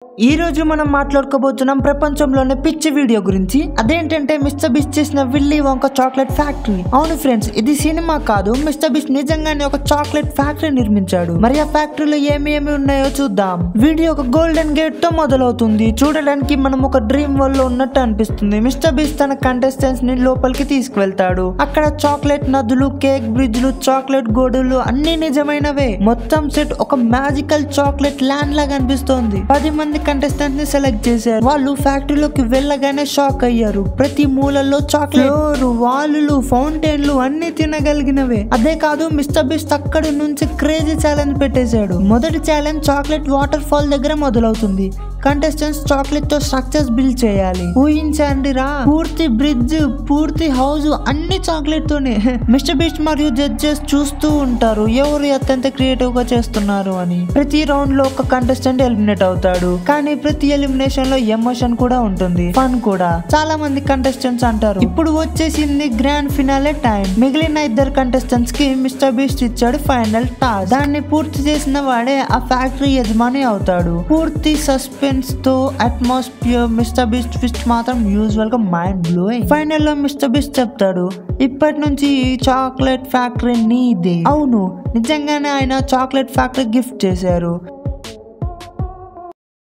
ఈ రోజు మనం మాట్లాడుకోబోతున్నాం ప్రపంచంలోనే పిచ్చి వీడియో గురించి. అదేంటంటే మిస్టర్ బీస్ట్ చేసిన విల్లీ వంక చాక్లెట్ ఫ్యాక్టరీ. అవును ఫ్రెండ్స్, ఇది సినిమా కాదు, మిస్టర్ బీస్ట్ నిజంగానే ఒక చాక్లెట్ ఫ్యాక్టరీ నిర్మించాడు. మరి ఆ ఫ్యాక్టరీలో ఏమి ఉన్నాయో చూద్దాం. వీడియో ఒక గోల్డెన్ గేట్ తో మొదలవుతుంది. చూడడానికి మనం ఒక డ్రీమ్ వరల్డ్ లో ఉన్నట్టు అనిపిస్తుంది. మిస్టర్ బీస్ట్ తన కంటెస్టెంట్స్ ని లోపలికి తీసుకువెళ్తాడు. అక్కడ చాక్లెట్ నదులు, కేక్ బ్రిడ్జ్లు, చాక్లెట్ గోడలు అన్ని నిజమైనవే. మొత్తం సెట్ ఒక మ్యాజికల్ చాక్లెట్ ల్యాండ్ లాగా అనిపిస్తోంది. 10 మంది కంటెస్టెంట్ ని సెలెక్ట్ చేశారు. వాళ్ళు ఫ్యాక్టరీలోకి వెళ్ళగానే షాక్ అయ్యారు. ప్రతి మూలలో చాక్లెట్, వాలులు, ఫౌంటైన్లు అన్ని తినగలిగినవే. అదే కాదు, మిస్టర్ బీస్ట్ అక్కడి నుంచి క్రేజీ ఛాలెంజ్ పెట్టేశాడు. మొదటి ఛాలెంజ్ చాక్లెట్ వాటర్ ఫాల్ దగ్గర మొదలవుతుంది. కంటెస్టెంట్స్ చాక్లెట్ తో స్ట్రక్చర్స్ బిల్డ్ చేయాలి. ఊహించండి రా, పూర్తి బ్రిడ్జ్, పూర్తి హౌస్ అన్ని చాక్లెట్ తోనే. మిస్టర్ బీస్ట్ మరియు జడ్జెస్ చూస్తూ ఉంటారు ఎవరు అత్యంత క్రియేటివ్ గా చేస్తున్నారు అని. ప్రతి రౌండ్ లో ఒక కంటెస్టెంట్ ఎలిమినేట్ అవుతాడు. కానీ ప్రతి ఎలిమినేషన్ లో ఎమోషన్ కూడా ఉంటుంది, ఫన్ కూడా. చాలా మంది కంటెస్టెంట్స్ అంటారు ఇప్పుడు వచ్చేసింది గ్రాండ్ ఫినాలే టైం. మిగిలిన 2 కంటెస్టెంట్స్ కి మిస్టర్ బీస్ట్ ఇచ్చాడు ఫైనల్ టాస్క్. దాన్ని పూర్తి చేసిన వాడే ఆ ఫ్యాక్టరీ యజమాని అవుతాడు. పూర్తి సస్పెన్స్ తో అట్మాస్ఫియర్. మిస్టర్ బీస్ట్ ట్విస్ట్ మాత్రం యూజువల్ గా మైండ్ బ్లోయింగ్. ఫైనల్ లో మిస్టర్ బీస్ట్ చెప్తాడు, ఇప్పటి నుంచి ఈ చాక్లెట్ ఫ్యాక్టరీ నీదే. అవును, నిజంగానే ఆయన చాక్లెట్ ఫ్యాక్టరీ గిఫ్ట్ చేశారు.